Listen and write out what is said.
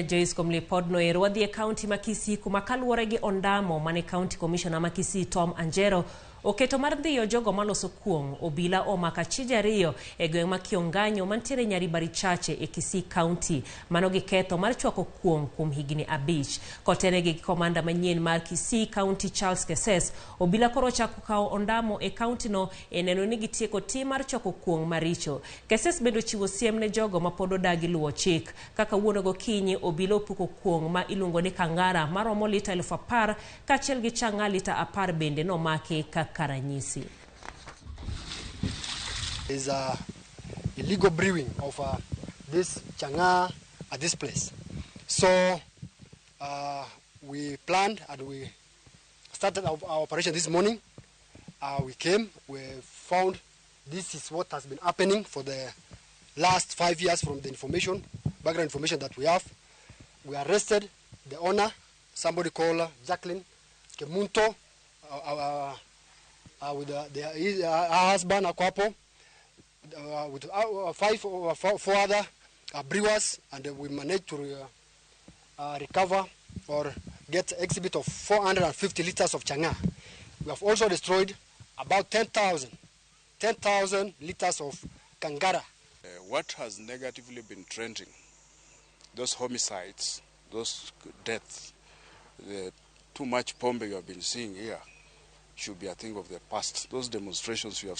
Joyce Komle Podno erwadhi e county ma Kisii kuma kaluwore gi ondamo mane county commissioner ma Kisii Tom Anjero oketo mar dhiyo jogo maloso kuong. Obila omaka chije ariyo e gweng' ma Kionganyo mantiere Nyaribari Chache e Kisii County mano gi ketho mar chwako kuong kuom higni 5. Kotere gi komanda manyien mar Kisii County Charles Keses, Obila koro chako kawo ondamo e county no e neno ni gitieko tim mar chwako kuong maricho. Keses bendo chiwo siem ne jogo ma pod odagi luwo chik. Kaka wuono gokinyi Obila opuko kuong ma iluongo ni Kangara maromo lita 10,000 kaachiel gi chang'a lita 10 bende nomaki karanyisi. Is illegal brewing of this chang'a at this place. So we planned and we started our operation this morning. We came, we found this is what has been happening for the last 5 years from the background information that we have. We arrested the owner, somebody called Jacqueline Kemunto, with her husband, a couple, with 4 other brewers, and we managed to recover or get an exhibit of 450 liters of chang'a. We have also destroyed about 10,000 liters of Kangara. What has negatively been trending, those homicides, those deaths, the too much pombe you have been seeing here, should be a thing of the past. Those demonstrations you have